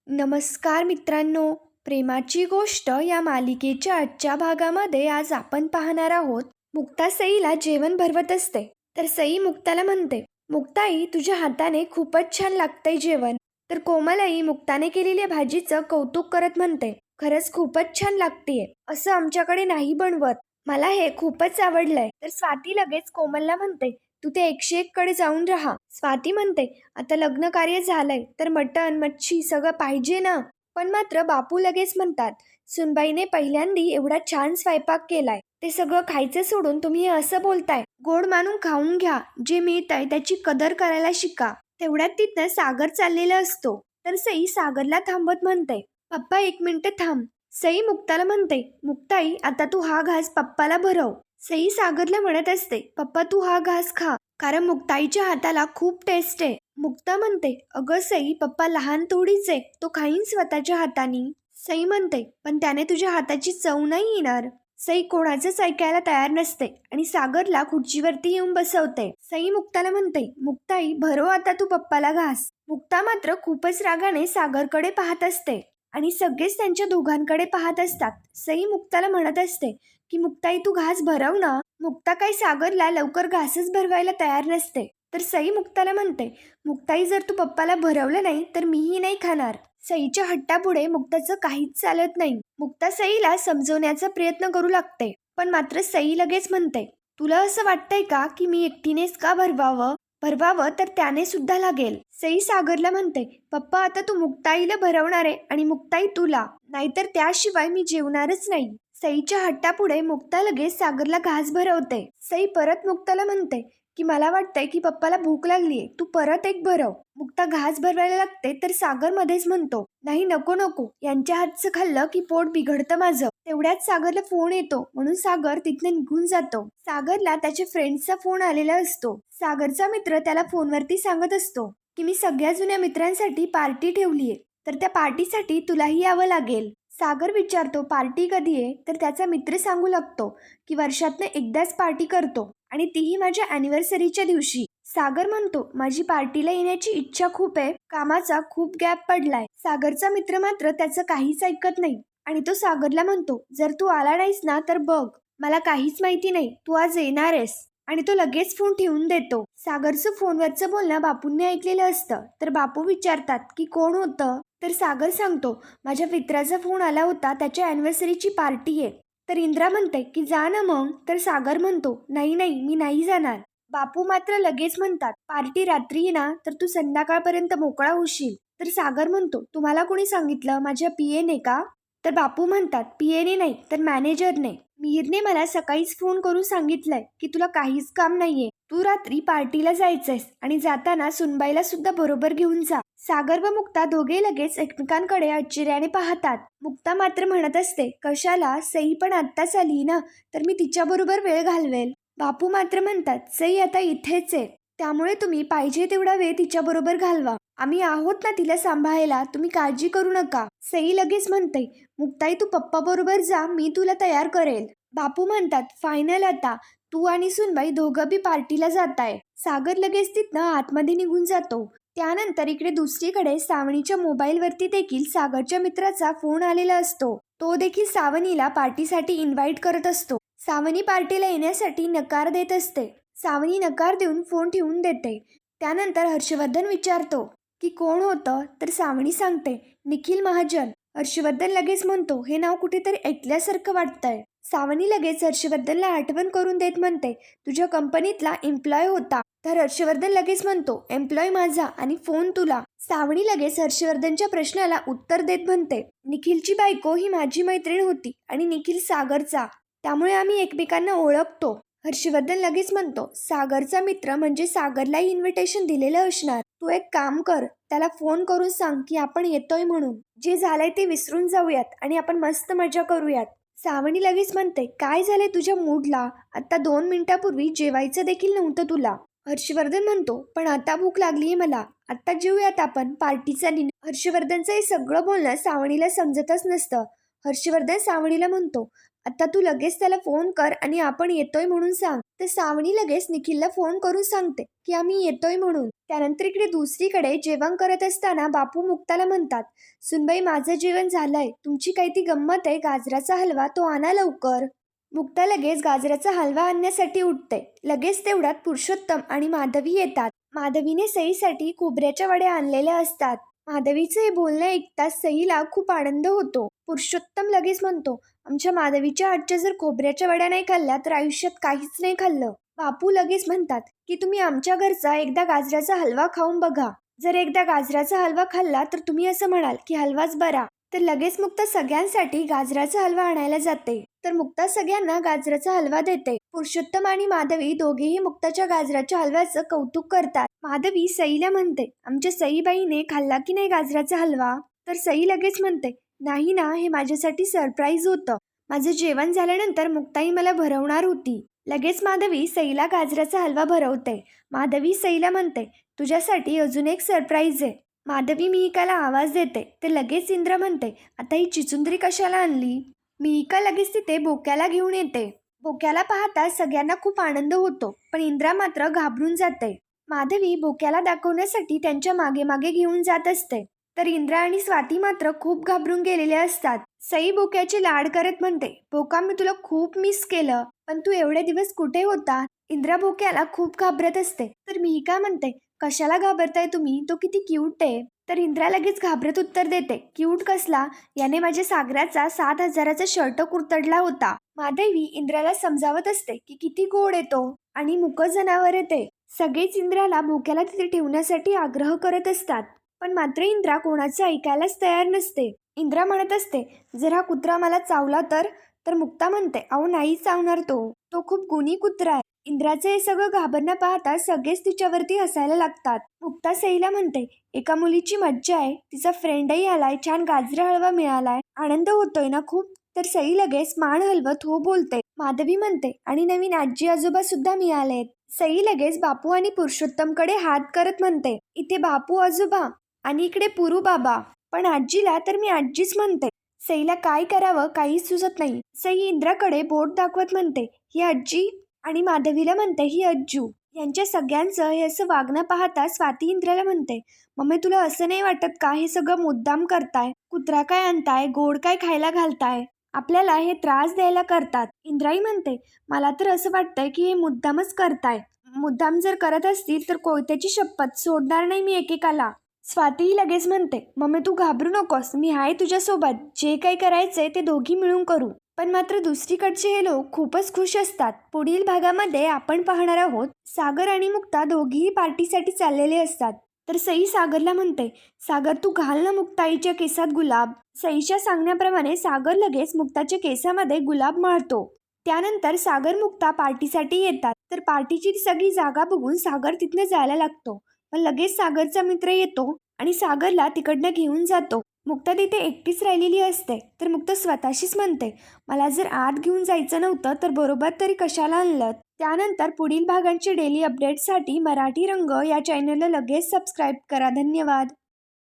नमस्कार मित्रांनो, प्रेमाची गोष्ट या मालिकेच्या आजच्या भागामध्ये आज आपण पाहणार आहोत. मुक्ता सईला जेवण भरवत असते तर सई मुक्ताला म्हणते, मुक्ताई तुझ्या हाताने खूपच छान लागतंय जेवण. तर कोमलई मुक्ताने केलेल्या भाजीचं कौतुक करत म्हणते, खरंच खूपच छान लागतेय, असं आमच्याकडे नाही बनवत, मला हे खूपच आवडलंय. तर स्वाती लगेच कोमलला म्हणते, तू ते 101 कडे जाऊन राहा. स्वाती म्हणते, आता लग्न कार्य झालंय तर मटण मच्छी सगळं पाहिजे ना. पण मात्र बापू लगेच म्हणतात, सुनबाईने पहिल्यांदी एवढा छान स्वयंपाक केलाय, ते सगळं खायचं सोडून तुम्ही हे असं बोलताय. गोड मानून खाऊन घ्या, जे मिळतंय त्याची कदर करायला शिका. तेवढ्यात तिथनं सागर चाललेला असतो. तर सई सागरला थांबत म्हणते, पप्पा 1 मिनिट थांब. सई मुक्ताला म्हणते, मुक्ताई आता तू हा घास पप्पाला भरव. सई सागरला म्हणत असते, पप्पा तू हा घास खा, कारण मुक्ताईच्या हाताला खूप टेस्ट आहे. मुक्ता म्हणते, अगं सई पप्पा लहान थोडीच आहे, तो खाईन स्वतःच्या हाताने. सई म्हणते, पण त्याने तुझ्या हाताची चव नाही येणार. सई कोणाचंच ऐकायला तयार नसते आणि सागरला खुर्चीवरती येऊन बसवते. सई मुक्ताला म्हणते, मुक्ताई भरव आता तू पप्पाला घास. मुक्ता मात्र खूपच रागाने सागरकडे पाहत असते आणि सगळेच त्यांच्या दोघांकडे पाहत असतात. सई मुक्ताला म्हणत असते की मुक्ताई तू घास भरव ना. मुक्ता काही सागरला लवकर घासच भरवायला तयार नसते. तर सई मुक्ताला म्हणते, मुक्ताई जर तू पप्पाला भरवलं नाही तर मीही नाही खाणार. सईच्या हट्टापुढे मुक्ताचं काहीच चालत नाही. मुक्ता सईला समजवण्याचा प्रयत्न करू लागते, पण मात्र सई लगेच म्हणते, तुला असं वाटतंय का की मी एकटीनेच का भरवावं तर त्याने सुद्धा लागेल. सई सागरला म्हणते, पप्पा आता तू मुक्ताईला भरवणार आहे आणि मुक्ताई तुला, नाहीतर त्याशिवाय मी जेवणारच नाही. सईच्या हट्टापुढे मुक्ता लगेच सागरला घास भरवते. सई परत मुक्ताला म्हणते की मला वाटतंय की पप्पाला भूक लागलीये, तू परत एक भरव. मुक्ता घास भरवायला लागते तर सागर मध्येच म्हणतो, नाही नको नको, यांच्या हातचं खाल्लं की पोट बिघडतं माझं. तेवढ्यात सागरला फोन येतो म्हणून सागर तिथनं निघून जातो. सागरला त्याच्या फ्रेंड्सचा फोन आलेला असतो. सागरचा मित्र त्याला फोनवरती सांगत असतो की मी सगळ्या जुन्या मित्रांसाठी पार्टी ठेवलीये, तर त्या पार्टीसाठी तुलाही यावं लागेल. सागर विचारतो पार्टी कधी आहे, तर त्याचा मित्र सांगू लागतो की वर्षातनं एकदाच पार्टी करतो आणि तीही माझ्या अॅनिव्हर्सरीच्या दिवशी. सागर म्हणतो, माझी पार्टीला येण्याची इच्छा खूप आहे, कामाचा खूप गॅप पडलाय. सागरचा मित्र मात्र त्याचं काहीच ऐकत नाही आणि तो सागरला म्हणतो, जर तू आला नाहीस ना तर बघ, मला काहीच माहिती नाही तू आज येणार आहेस. आणि तो लगेच फोन ठेवून देतो. सागरचं फोनवरचं बोलणं बापूंनी ऐकलेलं असतं. तर बापू विचारतात की कोण होतं. तर सागर सांगतो, माझ्या मित्राचा फोन आला होता, त्याच्या अॅनिव्हर्सरीची पार्टी आहे. तर इंद्रा म्हणते की जा ना मग. तर सागर म्हणतो, नाही नाही मी नाही जाणार. बापू मात्र लगेच म्हणतात, पार्टी रात्री ना तर तू संध्याकाळपर्यंत मोकळा होशील. तर सागर म्हणतो, तुम्हाला कोणी सांगितलं, माझ्या पीएने का. तर बापू म्हणतात, पीएने नाही तर मॅनेजरने. मिहिरने मला सकाळीच फोन करून सांगितलंय की तुला काहीच काम नाहीये, तू रात्री पार्टीला जायचंयस आणि जाताना सुनबाईला सुद्धा बरोबर घेऊन जा. सागर व मुक्ता दोघे लगेच एकमेकांकडे आश्चर्याने पाहतात. मुक्ता मात्र म्हणत असते, कशाला, सई पण आत्ताच आली ना, तर मी तिच्याबरोबर वेळ घालवेल. बापू मात्र म्हणतात, सई आता इथेच आहे, त्यामुळे तुम्ही पाहिजे तेवढा वेळ तिच्याबरोबर घालवा, आम्ही आहोत ना तिला सांभाळायला, तुम्ही काळजी करू नका. सई लगेच म्हणते, मुक्ताई तू पप्पा बरोबर जा, मी तुला तयार करेल. बापू म्हणतात, फायनल आता तू आणि सुनबाई दोघं बी पार्टीला जाताय. सागर लगेच तिथनं आतमध्ये निघून जातो. त्यानंतर इकडे दुसरीकडे सावनीच्या मोबाईलवरती देखील सागरच्या मित्राचा फोन आलेला असतो. तो देखील सावनीला पार्टीसाठी इन्व्हाइट करत असतो. सावनी पार्टीला येण्यासाठी नकार देत असते. सावनी नकार देऊन फोन ठेवून देते. त्यानंतर हर्षवर्धन विचारतो की कोण होतं. तर सावनी सांगते, निखिल महाजन. हर्षवर्धन लगेच म्हणतो, हे नाव कुठेतरी ऐकल्यासारखं वाटतंय. सावनी लगेच हर्षवर्धनला आठवण करून देत म्हणते, तुझ्या कंपनीतला एम्प्लॉय होता. तर हर्षवर्धन लगेच म्हणतो, एम्प्लॉय माझा आणि फोन तुला. सावनी लगेच हर्षवर्धनच्या प्रश्नाला उत्तर देत म्हणते, निखिलची बायको ही माझी मैत्रीण होती आणि निखिल सागरचा, त्यामुळे आम्ही एकमेकांना ओळखतो. हर्षवर्धन लगेच म्हणतो, सागरचा मित्र म्हणजे सागरलाही इन्व्हिटेशन दिलेलं असणार. तू एक काम कर, त्याला फोन करून सांग की आपण येतोय म्हणून. जे झालंय ते विसरून जाऊयात आणि आपण मस्त मजा करूयात. सावनी लगेच म्हणते, काय झालंय तुझ्या मूडला, आता 2 मिनिटापूर्वी जेवायचं देखील नव्हतं तुला. हर्षवर्धन म्हणतो, पण आता भूक लागलीये मला, आता जेऊयात आपण, पार्टीचा हर्षवर्धनचं हे सगळं बोलणं सावनीला समजतच नसतं. हर्षवर्धन सावनीला म्हणतो, आता तू लगेच त्याला फोन कर आणि आपण येतोय म्हणून सांग. तर सावनी लगेच निखिलला फोन करून सांगते की आम्ही येतोय म्हणून. त्यानंतर इकडे दुसरीकडे जेवण करत असताना बापू मुक्ताला म्हणतात, सुनबाई माझं जेवण झालंय, तुमची काही ती गंमत आहे, गाजराचा हलवा तो आणा लवकर. मुक्ता लगेच गाजराचा हलवा आणण्यासाठी उठते. लगेच तेवढ्यात पुरुषोत्तम आणि माधवी येतात. माधवीने सईसाठी खोबऱ्याच्या वड्या आणलेल्या असतात. माधवीचे हे बोलणं ऐकताच सईला खूप आनंद होतो. पुरुषोत्तम लगेच म्हणतो, आमच्या माधवीच्या हातच्या जर खोबऱ्याच्या वड्या नाही खाल्ल्या तर आयुष्यात काहीच नाही खाल्लं. बापू लगेच म्हणतात की तुम्ही आमच्या घरचा एकदा गाजराचा हलवा खाऊन बघा. जर एकदा गाजराचा हलवा खाल्ला तर तुम्ही असं म्हणाल की हलवाच बरा. तर लगेच मुक्ता सगळ्यांसाठी गाजराचा हलवा आणायला जाते. तर मुक्ता सगळ्यांना गाजराचा हलवा देते. पुरुषोत्तम आणि माधवी दोघेही मुक्ताच्या गाजराच्या हलव्याचं कौतुक करतात. माधवी सईला म्हणते, आमच्या सईबाईने खाल्ला की नाही गाजराचा हलवा. तर सई लगेच म्हणते, नाही ना, हे माझ्यासाठी सरप्राईज होतं. माझं जेवण झाल्यानंतर मुक्ताई मला भरवणार होती. लगेच माधवी सईला गाजराचा हलवा भरवते. माधवी सईला म्हणते, तुझ्यासाठी अजून एक सरप्राईज आहे. माधवी मिहिकाला आवाज देते. तर लगेच इंद्र म्हणते, आता ही चिचुंदरी कशाला आणली. मिहिका लगेच तिथे बोक्याला घेऊन येते. बोक्याला पाहता सगळ्यांना खूप आनंद होतो, पण इंद्रा मात्र घाबरून जाते. माधवी बोक्याला दाखवण्यासाठी त्यांच्या मागे मागे घेऊन जात असते. तर इंद्रा आणि स्वाती मात्र खूप घाबरून गेलेल्या असतात. सई बोक्याचे लाड करत म्हणते, बोका मी तुला खूप मिस केलं, पण तू एवढे दिवस कुठे होता. इंद्रा बोक्याला खूप घाबरत असते. तर मिहिका म्हणते, कशाला घाबरताय तुम्ही, तो किती क्यूट आहे. तर इंद्रा लगेच घाबरत उत्तर देते, क्यूट कसला, याने माझ्या सागराचा 7,000चा शर्ट कुरतडला होता. माधवी इंद्राला समजावत असते की किती गोड येतो आणि मुकं जनावर येते. सगळेच इंद्राला बोक्याला तिथे ठेवण्यासाठी आग्रह करत असतात, पण मात्र इंद्रा कोणाचं ऐकायलाच तयार नसते. इंद्रा म्हणत असते, जर हा कुत्रा मला चावला तर मुक्ता म्हणते, अहो नाही चावणार, तो खूप गुणी कुत्रा आहे. इंद्राचं हे सगळं घाबरणं पाहता सगळेच तिच्यावरती हसायला लागतात. मुक्ता सईला म्हणते, एका मुलीची मज्जा आहे, तिचा फ्रेंडही आलाय, छान गाजरा हलवा मिळालाय, आनंद होतोय ना खूप. तर सई लगेच मान हलवत हो बोलते. माधवी म्हणते, आणि नवीन आजी आजोबा सुद्धा मिळालेत. सई लगेच बापू आणि पुरुषोत्तमकडे हात करत म्हणते, इथे बापू आजोबा आणि इकडे पुरू बाबा, पण आजीला तर मी आजीच म्हणते. सईला काय करावं काहीच सुचत नाही. सई इंद्राकडे बोट दाखवत म्हणते, ही आजी, आणि माधवीला म्हणते, ही अज्जू. यांच्या सगळ्यांचं हे असं वागणं पाहता स्वाती इंद्राला म्हणते, मम्मी तुला असं नाही वाटत का हे सगळं मुद्दाम करताय. कुत्रा काय आणताय, गोड काय खायला घालताय, आपल्याला हे त्रास द्यायला करतात. इंद्राई म्हणते, मला तर असं वाटतंय की हे मुद्दामच करताय. मुद्दाम जर करत असतील तर कोयत्याची शपथ सोडणार नाही मी एकेकाला. स्वातीही लगेच म्हणते, मम्मी तू घाबरू नकोस, मी आहे तुझ्यासोबत, जे काही करायचंय ते दोघी मिळून करू. पण मात्र दुसरीकडचे हे लोक खूपच खुश असतात. पुढील भागामध्ये आपण पाहणार आहोत, सागर आणि मुक्ता दोघीही पार्टीसाठी चाललेले असतात. तर सई सागरला म्हणते, सागर तू घाल ना मुक्ताईच्या केसात गुलाब. सईच्या सांगण्याप्रमाणे सागर लगेच मुक्ताच्या केसामध्ये गुलाब माळतो. त्यानंतर सागर मुक्ता पार्टीसाठी येतात. तर पार्टीची सगळी जागा बघून सागर तिथनं जायला लागतो, पण लगेच सागरचा मित्र येतो आणि सागरला तिकडनं घेऊन जातो. मुक्ता तिथे एकटीच राहिलेली असते. तर मुक्ता स्वतःशीच म्हणते, मला जर आत घेऊन जायचं नव्हतं तर बरोबर तरी कशाला आणलं. त्यानंतर पुढील भागांचे डेली अपडेटसाठी मराठी रंग या चॅनलला लगेच सबस्क्राईब करा. धन्यवाद.